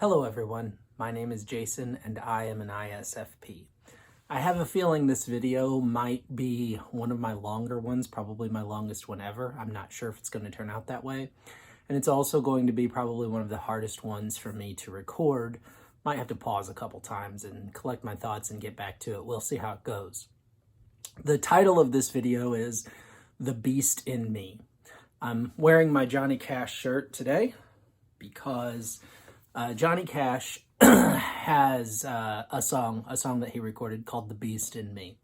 Hello everyone, my name is Jason and I am an ISFP. I have a feeling this video might be one of my longer ones, probably my longest one ever. I'm not sure if it's going to turn out that way. And it's also going to be probably one of the hardest ones for me to record. Might have to pause a couple times and collect my thoughts and get back to it. We'll see how it goes. The title of this video is The Beast in Me. I'm wearing my Johnny Cash shirt today because Johnny Cash has a song that he recorded called The Beast in Me.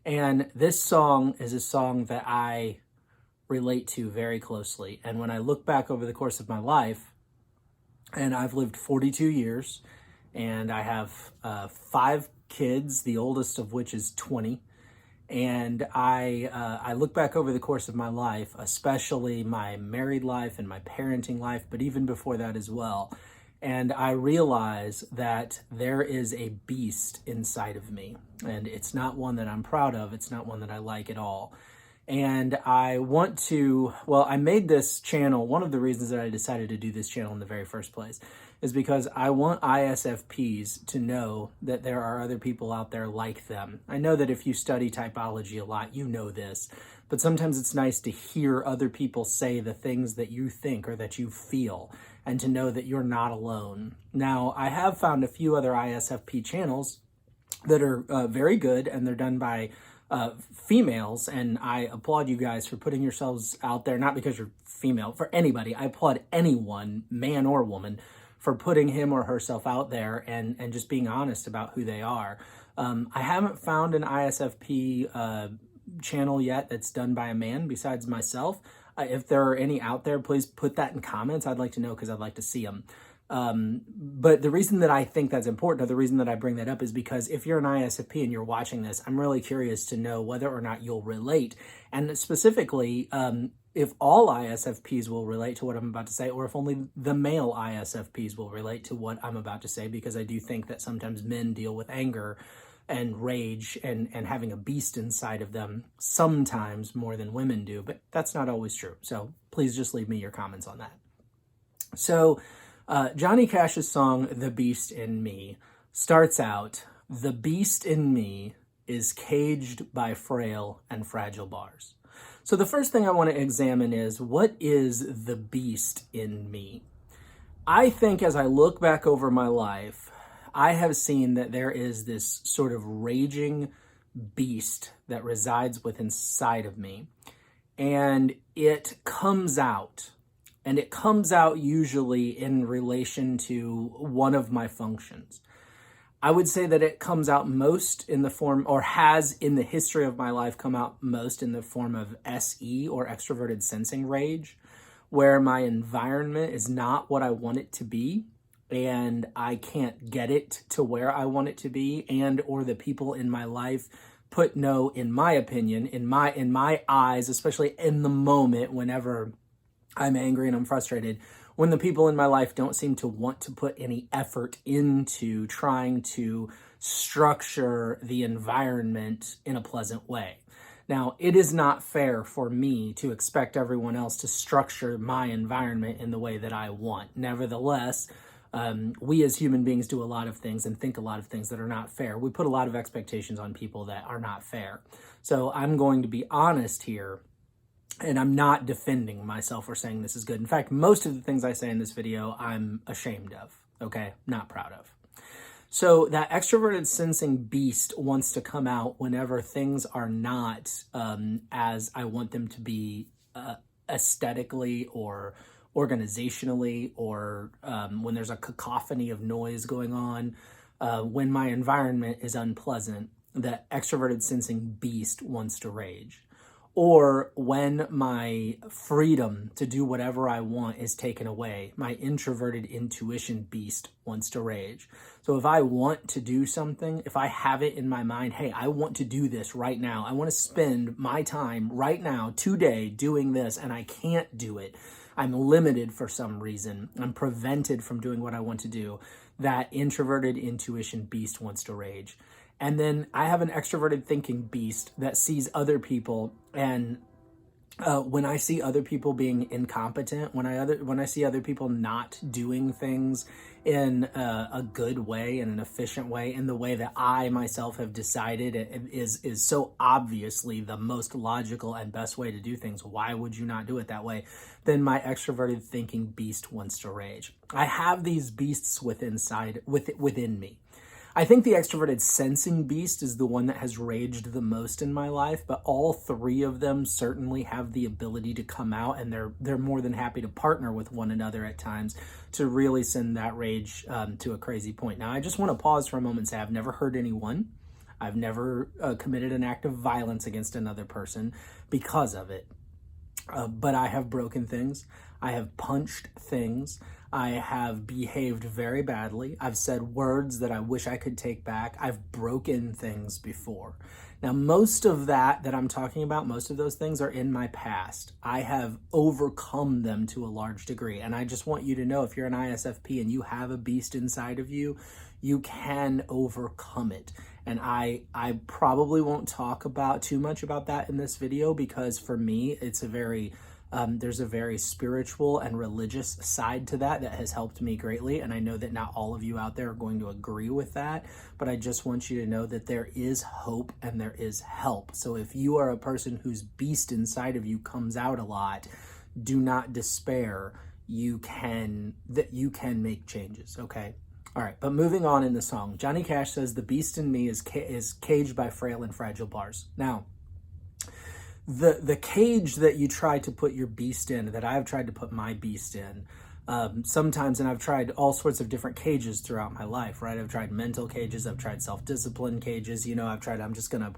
And this song is a song that I relate to very closely. And when I look back over the course of my life, and I've lived 42 years, and I have 5 kids, the oldest of which is 20. And I look back over the course of my life, especially my married life and my parenting life, but even before that as well. And I realize that there is a beast inside of me, and it's not one that I'm proud of. It's not one that I like at all. And I want to, I made this channel. One of the reasons that I decided to do this channel in the very first place is because I want ISFPs to know that there are other people out there like them. I know that if you study typology a lot, you know this, but sometimes it's nice to hear other people say the things that you think or that you feel, and to know that you're not alone. Now, I have found a few other ISFP channels that are very good, and they're done by females, and I applaud you guys for putting yourselves out there, not because you're female, for anybody. I applaud anyone, man or woman, for putting him or herself out there and just being honest about who they are. I haven't found an ISFP channel yet that's done by a man besides myself. If there are any out there, please put that in comments. I'd like to know because I'd like to see them. But the reason that I think that's important, or the reason that I bring that up, is because if you're an ISFP and you're watching this, I'm really curious to know whether or not you'll relate. And specifically, if all ISFPs will relate to what I'm about to say, or if only the male ISFPs will relate to what I'm about to say, because I do think that sometimes men deal with anger and rage and having a beast inside of them sometimes more than women do, but that's not always true. So please just leave me your comments on that. So Johnny Cash's song, The Beast in Me, starts out, "The beast in me is caged by frail and fragile bars." So the first thing I want to examine is, what is the beast in me? I think as I look back over my life, I have seen that there is this sort of raging beast that resides within inside of me, and it comes out. And it comes out usually in relation to one of my functions. I would say that it comes out most in the form, or has in the history of my life come out most in the form of SE, or extroverted sensing rage, where my environment is not what I want it to be, and I can't get it to where I want it to be, and or the people in my life put no, in my opinion, in my eyes, especially in the moment whenever I'm angry and I'm frustrated, when the people in my life don't seem to want to put any effort into trying to structure the environment in a pleasant way. Now, it is not fair for me to expect everyone else to structure my environment in the way that I want. Nevertheless, we as human beings do a lot of things and think a lot of things that are not fair. We put a lot of expectations on people that are not fair. So I'm going to be honest here. And I'm not defending myself or saying this is good. In fact, most of the things I say in this video, I'm ashamed of, okay? Not proud of. So that extroverted sensing beast wants to come out whenever things are not as I want them to be aesthetically or organizationally, or when there's a cacophony of noise going on, when my environment is unpleasant, that extroverted sensing beast wants to rage. Or when my freedom to do whatever I want is taken away, my introverted intuition beast wants to rage. So if I want to do something, if I have it in my mind, hey, I want to do this right now. I want to spend my time right now, today, doing this, and I can't do it. I'm limited for some reason. I'm prevented from doing what I want to do. That introverted intuition beast wants to rage. And then I have an extroverted thinking beast that sees other people and When I see other people being incompetent, when I see other people not doing things in a good way, in an efficient way, in the way that I myself have decided is so obviously the most logical and best way to do things, why would you not do it that way? Then my extroverted thinking beast wants to rage. I have these beasts within me. I think the extroverted sensing beast is the one that has raged the most in my life, but all three of them certainly have the ability to come out, and they're more than happy to partner with one another at times to really send that rage to a crazy point. Now, I just want to pause for a moment and say I've never hurt anyone. I've never committed an act of violence against another person because of it. But I have broken things. I have punched things. I have behaved very badly. I've said words that I wish I could take back. I've broken things before. Now, most of that I'm talking about, most of those things are in my past. I have overcome them to a large degree. And I just want you to know, if you're an ISFP and you have a beast inside of you, you can overcome it. And I probably won't talk about too much about that in this video, because for me, it's a very there's a very spiritual and religious side to that has helped me greatly. And I know that not all of you out there are going to agree with that, but I just want you to know that there is hope and there is help. So if you are a person whose beast inside of you comes out a lot, do not despair. You can make changes, okay? All right, but moving on in the song, Johnny Cash says, "The beast in me is caged by frail and fragile bars." Now, the cage that you try to put your beast in, that I've tried to put my beast in, sometimes, and I've tried all sorts of different cages throughout my life, right? I've tried mental cages, I've tried self-discipline cages, I'm just gonna,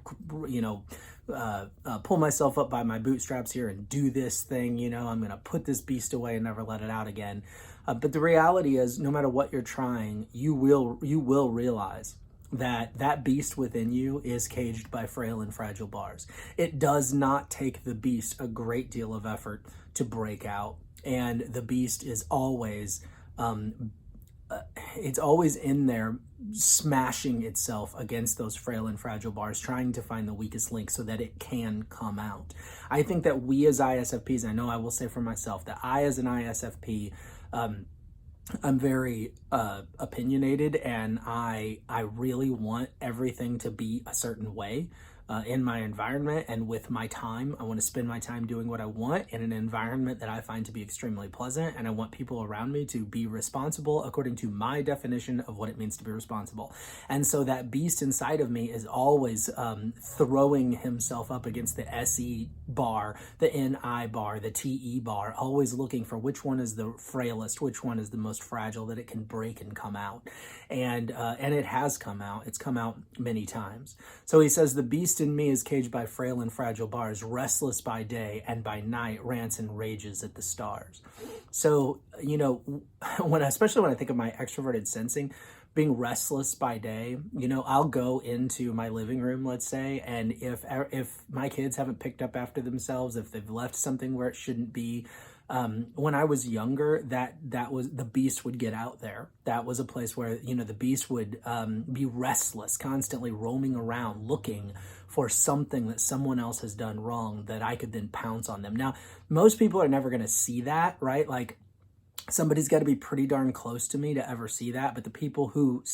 pull myself up by my bootstraps here and do this thing, I'm gonna put this beast away and never let it out again. But the reality is, no matter what you're trying, you will realize that beast within you is caged by frail and fragile bars. It does not take the beast a great deal of effort to break out, and the beast is always it's always in there, smashing itself against those frail and fragile bars, trying to find the weakest link so that it can come out. I think that we as ISFPs, I know I will say for myself that I as an ISFP, I'm very opinionated, and I really want everything to be a certain way in my environment and with my time. I want to spend my time doing what I want in an environment that I find to be extremely pleasant, and I want people around me to be responsible according to my definition of what it means to be responsible. And so that beast inside of me is always throwing himself up against the SE bar, the NI bar, the TE bar, always looking for which one is the frailest, which one is the most fragile that it can break and come out. And it has come out. It's come out many times. So he says, "The beast in me is caged by frail and fragile bars, restless by day, and by night rants and rages at the stars." So, especially when I think of my extroverted sensing, being restless by day, I'll go into my living room, let's say, and if my kids haven't picked up after themselves, if they've left something where it shouldn't be, when I was younger, that was, the beast would get out there. That was a place where, the beast would be restless, constantly roaming around looking for something that someone else has done wrong that I could then pounce on them. Now, most people are never going to see that, right? Like, somebody's got to be pretty darn close to me to ever see that, but the people who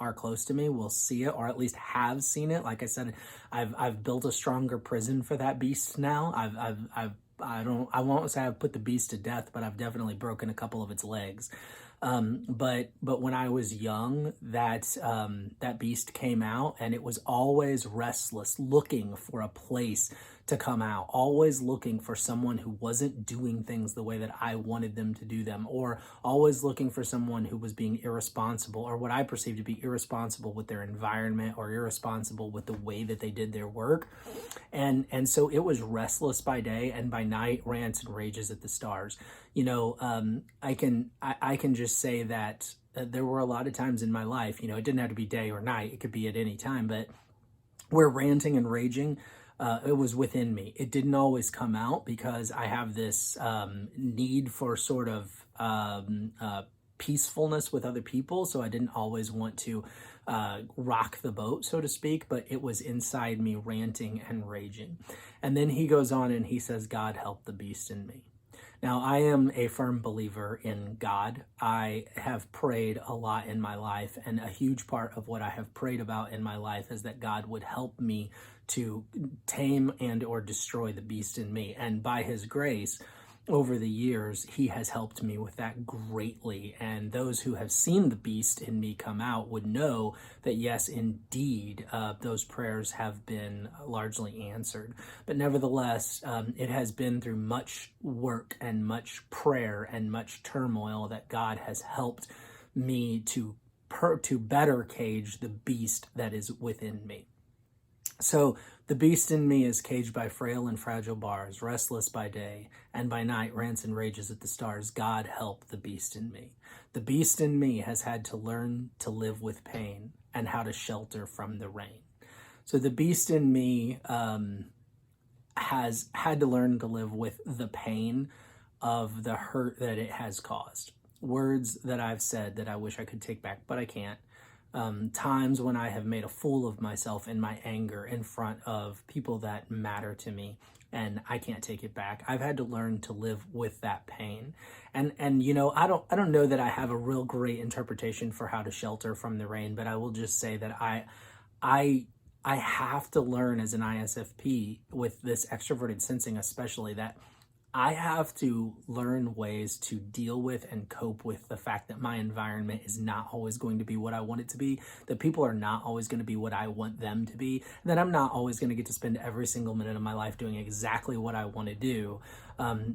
are close to me will see it, or at least have seen it. Like I said, I've built a stronger prison for that beast now. I won't say I've put the beast to death, but I've definitely broken a couple of its legs. But when I was young, that beast came out, and it was always restless, looking for a place to come out, always looking for someone who wasn't doing things the way that I wanted them to do them, or always looking for someone who was being irresponsible, or what I perceive to be irresponsible with their environment, or irresponsible with the way that they did their work. And so it was restless by day, and by night rants and rages at the stars. I can just say that there were a lot of times in my life, it didn't have to be day or night, it could be at any time, but where ranting and raging, it was within me. It didn't always come out because I have this need for sort of peacefulness with other people, so I didn't always want to rock the boat, so to speak, but it was inside me ranting and raging. And then he goes on and he says, God help the beast in me. Now, I am a firm believer in God. I have prayed a lot in my life, and a huge part of what I have prayed about in my life is that God would help me to tame and or destroy the beast in me. And by his grace, over the years, he has helped me with that greatly. And those who have seen the beast in me come out would know that, yes, indeed, those prayers have been largely answered. But nevertheless, it has been through much work and much prayer and much turmoil that God has helped me to better cage the beast that is within me. So the beast in me is caged by frail and fragile bars, restless by day, and by night rants and rages at the stars. God help the beast in me. The beast in me has had to learn to live with pain and how to shelter from the rain. So the beast in me has had to learn to live with the pain of the hurt that it has caused. Words that I've said that I wish I could take back, but I can't. Times when I have made a fool of myself in my anger in front of people that matter to me, and I can't take it back. I've had to learn to live with that pain. And you know, I don't know that I have a real great interpretation for how to shelter from the rain, but I will just say that I have to learn as an ISFP with this extroverted sensing especially, that I have to learn ways to deal with and cope with the fact that my environment is not always going to be what I want it to be, that people are not always going to be what I want them to be, and that I'm not always going to get to spend every single minute of my life doing exactly what I want to do.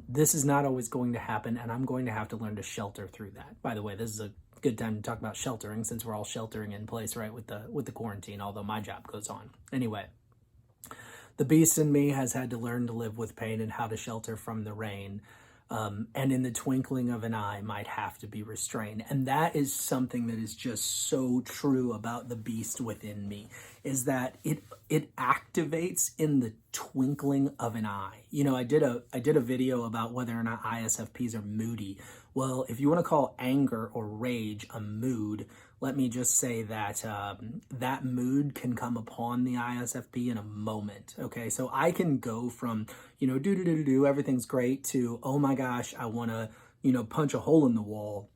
This is not always going to happen, and I'm going to have to learn to shelter through that. By the way, this is a good time to talk about sheltering, since we're all sheltering in place, right, with the quarantine, although my job goes on. Anyway. The beast in me has had to learn to live with pain and how to shelter from the rain. And in the twinkling of an eye might have to be restrained. And that is something that is just so true about the beast within me, is that it activates in the twinkling of an eye. You know, I did a video about whether or not ISFPs are moody. Well, if you want to call anger or rage a mood, let me just say that that mood can come upon the ISFP in a moment, okay? So I can go from, you know, do, everything's great, to, oh my gosh, I want to, you know, punch a hole in the wall,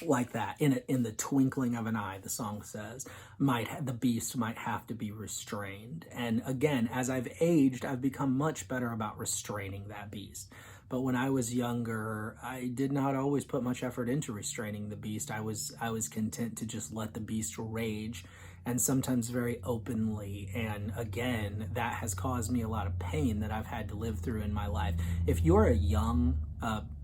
like that, in the twinkling of an eye, the song says. The beast might have to be restrained. And again, as I've aged, I've become much better about restraining that beast. But when I was younger, I did not always put much effort into restraining the beast. I was content to just let the beast rage, and sometimes very openly. And again, that has caused me a lot of pain that I've had to live through in my life. If you're a young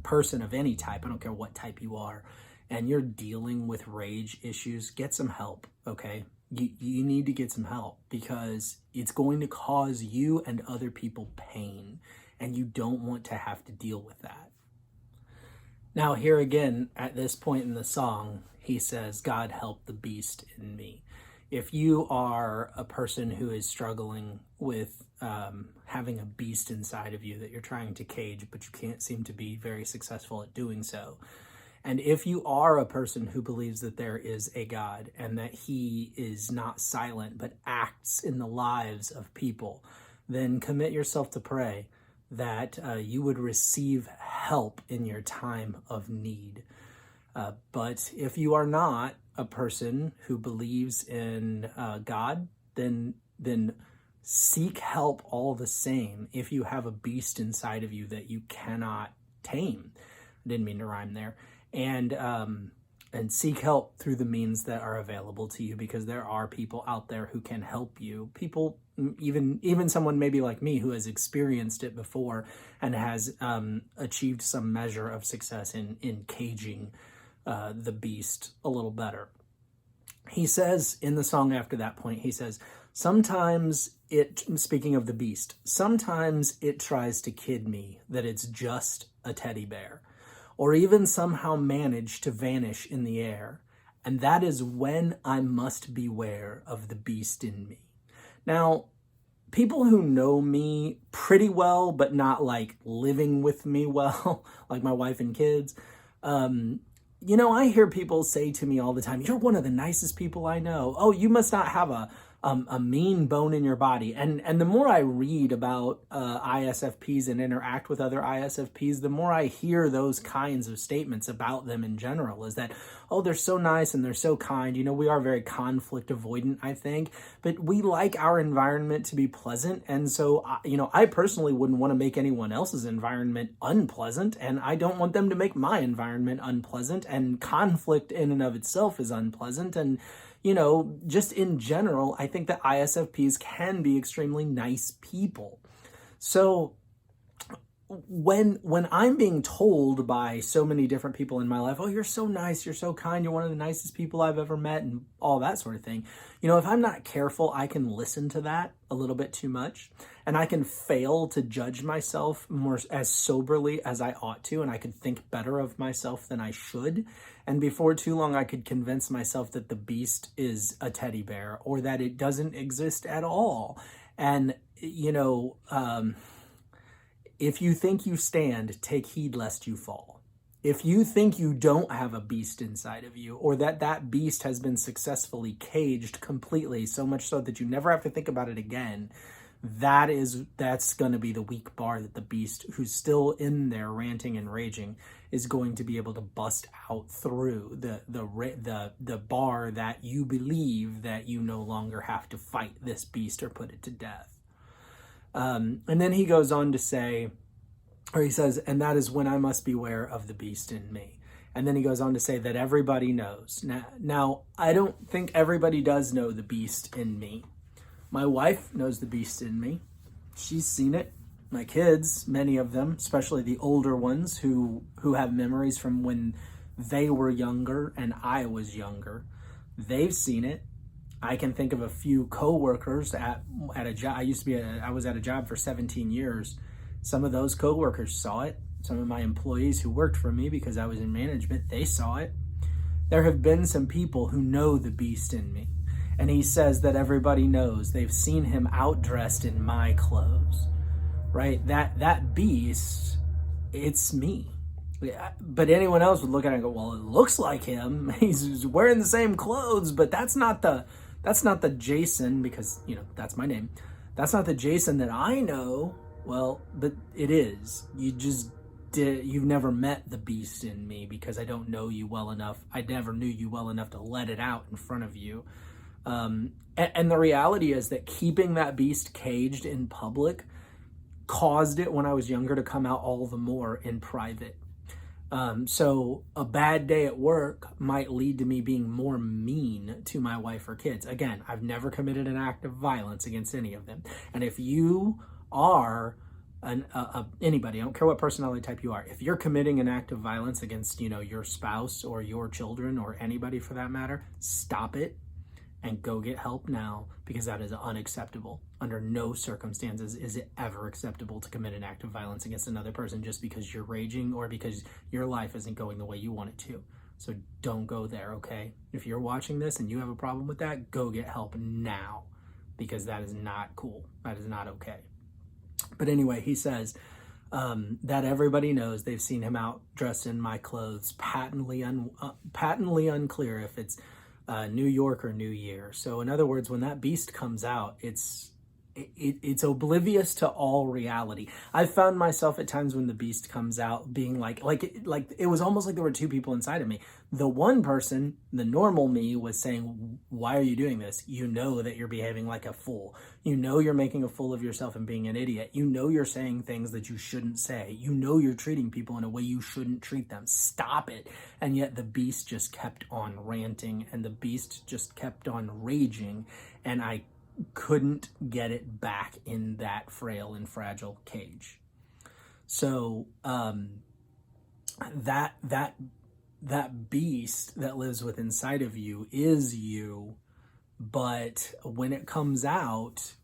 person of any type, I don't care what type you are, and you're dealing with rage issues, get some help, okay? You need to get some help, because it's going to cause you and other people pain, and you don't want to have to deal with that. Now, here again, at this point in the song, he says, God help the beast in me. If you are a person who is struggling with having a beast inside of you that you're trying to cage, but you can't seem to be very successful at doing so, and if you are a person who believes that there is a God and that he is not silent but acts in the lives of people, then commit yourself to pray that you would receive help in your time of need. But if you are not a person who believes in God, then seek help all the same if you have a beast inside of you that you cannot tame. I didn't mean to rhyme there. And seek help through the means that are available to you, because there are people out there who can help you. People, even someone maybe like me who has experienced it before and has achieved some measure of success in caging the beast a little better. He says in the song after that point, he says, speaking of the beast, sometimes it tries to kid me that it's just a teddy bear, or even somehow manage to vanish in the air. And that is when I must beware of the beast in me. Now, people who know me pretty well, but not like living with me well, like my wife and kids, I hear people say to me all the time, "You're one of the nicest people I know. Oh, you must not have a mean bone in your body." And the more I read about ISFPs and interact with other ISFPs, the more I hear those kinds of statements about them in general. Is that, oh, they're so nice and they're so kind. We are very conflict avoidant, I think, but we like our environment to be pleasant, and so I personally wouldn't want to make anyone else's environment unpleasant, and I don't want them to make my environment unpleasant. And conflict in and of itself is unpleasant, and just in general, I think that ISFPs can be extremely nice people. So when I'm being told by so many different people in my life, "Oh, you're so nice, you're so kind, you're one of the nicest people I've ever met," and all that sort of thing, if I'm not careful, I can listen to that a little bit too much, and I can fail to judge myself more as soberly as I ought to, and I could think better of myself than I should. And before too long, I could convince myself that the beast is a teddy bear, or that it doesn't exist at all. And, if you think you stand, take heed lest you fall. If you think you don't have a beast inside of you, or that beast has been successfully caged completely, so much so that you never have to think about it again, that's going to be the weak bar that the beast, who's still in there ranting and raging, is going to be able to bust out through the bar that you believe that you no longer have to fight this beast or put it to death. And then he goes on to say, or he says, "And that is when I must beware of the beast in me." And then he goes on to say that everybody knows. Now, I don't think everybody does know the beast in me. My wife knows the beast in me. She's seen it. My kids, many of them, especially the older ones who have memories from when they were younger and I was younger, they've seen it. I can think of a few coworkers at a job. I was at a job for 17 years. Some of those coworkers saw it. Some of my employees who worked for me because I was in management, they saw it. There have been some people who know the beast in me. And he says that everybody knows. They've seen him outdressed in my clothes, right? That beast, it's me. But anyone else would look at it and go, "Well, it looks like him. He's wearing the same clothes, but that's not the Jason," because, that's my name. "That's not the Jason that I know." Well, but it is. You've never met the beast in me because I don't know you well enough. I never knew you well enough to let it out in front of you. And the reality is that keeping that beast caged in public caused it when I was younger to come out all the more in private. So a bad day at work might lead to me being more mean to my wife or kids. Again, I've never committed an act of violence against any of them. And if you are anybody, I don't care what personality type you are, if you're committing an act of violence against, your spouse or your children or anybody for that matter, stop it and go get help now, because that is unacceptable. Under no circumstances is it ever acceptable to commit an act of violence against another person just because you're raging or because your life isn't going the way you want it to. So don't go there, okay? If you're watching this and you have a problem with that, go get help now, because that is not cool. That is not okay. But anyway, he says that everybody knows. They've seen him out dressed in my clothes, patently unclear if it's New York or New Year. So in other words, when that beast comes out, it's oblivious to all reality. I've found myself at times when the beast comes out being like it was almost like there were two people inside of me. The one person, the normal me, was saying, "Why are you doing this? You know that you're behaving like a fool. You know you're making a fool of yourself and being an idiot. You know you're saying things that you shouldn't say. You know you're treating people in a way you shouldn't treat them. Stop it." And yet the beast just kept on ranting, and the beast just kept on raging, and I couldn't get it back in that frail and fragile cage. So that beast that lives within inside of you is you, but when it comes out,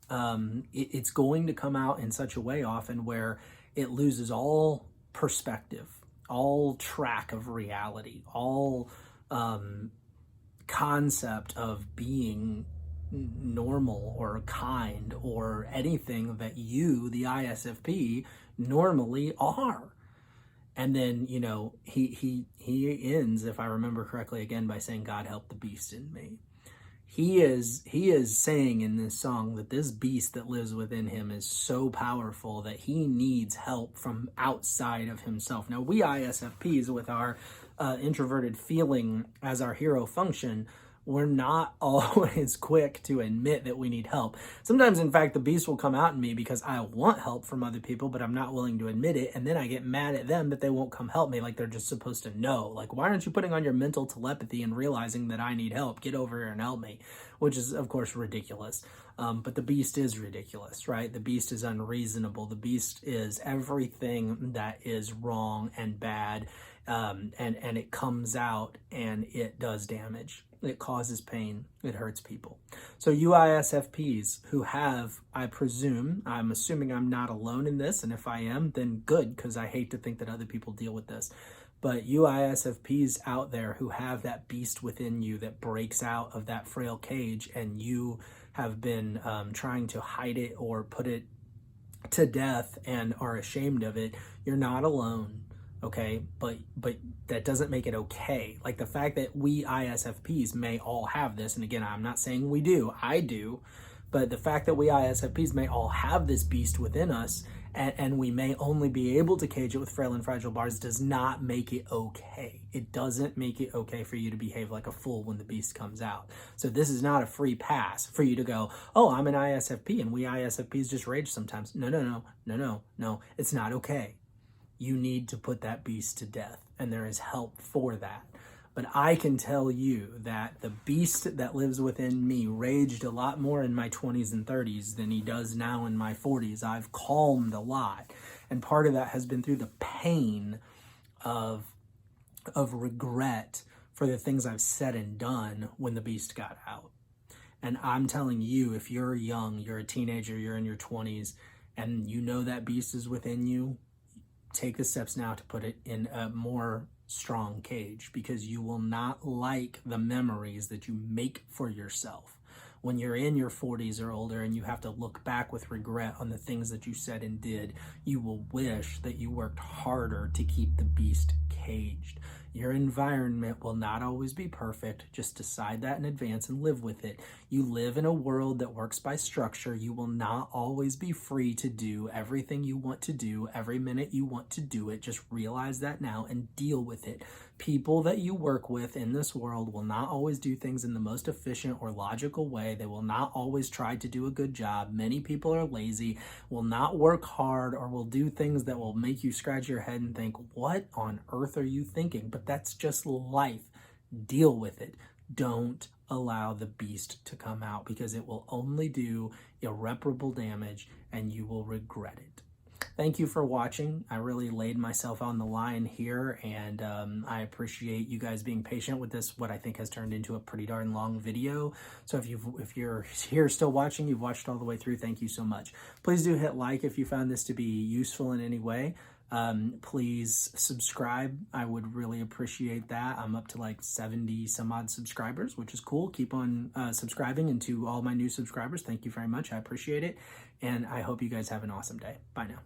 it's going to come out in such a way often where it loses all perspective, all track of reality, all concept of being normal or kind or anything that you, the ISFP, normally are. And then, you know, he ends, if I remember correctly, again by saying, God help the beast in me. He is saying in this song that this beast that lives within him is so powerful that he needs help from outside of himself. Now, we ISFPs, with our introverted feeling as our hero function, we're not always quick to admit that we need help. Sometimes, in fact, the beast will come out in me because I want help from other people, but I'm not willing to admit it. And then I get mad at them that they won't come help me, like they're just supposed to know. Like, why aren't you putting on your mental telepathy and realizing that I need help? Get over here and help me, which is, of course, ridiculous. But the beast is ridiculous, right? The beast is unreasonable. The beast is everything that is wrong and bad. And it comes out and it does damage. It causes pain. It hurts people. So you ISFPs who have, I'm assuming I'm not alone in this, and if I am, then good, because I hate to think that other people deal with this. But you ISFPs out there who have that beast within you that breaks out of that frail cage, and you have been trying to hide it or put it to death and are ashamed of it, you're not alone. Okay, but that doesn't make it okay. Like the fact that we ISFPs may all have this, and again, I'm not saying we do, I do, but the fact that we ISFPs may all have this beast within us, and we may only be able to cage it with frail and fragile bars, does not make it okay. It doesn't make it okay for you to behave like a fool when the beast comes out. So this is not a free pass for you to go, oh, I'm an ISFP and we ISFPs just rage sometimes. No, it's not okay. You need to put that beast to death, and there is help for that. But I can tell you that the beast that lives within me raged a lot more in my 20s and 30s than he does now in my 40s. I've calmed a lot, and part of that has been through the pain of regret for the things I've said and done when the beast got out. And I'm telling you, if you're young, you're a teenager, you're in your 20s, and you know that beast is within you, take the steps now to put it in a more strong cage, because you will not like the memories that you make for yourself when you're in your 40s or older and you have to look back with regret on the things that you said and did. You will wish that you worked harder to keep the beast caged. Your environment will not always be perfect. Just decide that in advance and live with it. You live in a world that works by structure. You will not always be free to do everything you want to do every minute you want to do it. Just realize that now and deal with it. People that you work with in this world will not always do things in the most efficient or logical way. They will not always try to do a good job. Many people are lazy, will not work hard, or will do things that will make you scratch your head and think, what on earth are you thinking? But that's just life. Deal with it. Don't allow the beast to come out, because it will only do irreparable damage and you will regret it. Thank you for watching. I really laid myself on the line here, and I appreciate you guys being patient with this, what I think has turned into a pretty darn long video. So if you're here still watching, you've watched all the way through, thank you so much. Please do hit like if you found this to be useful in any way. Please subscribe. I would really appreciate that. I'm up to like 70 some odd subscribers, which is cool. Keep on subscribing, and to all my new subscribers, thank you very much. I appreciate it. And I hope you guys have an awesome day. Bye now.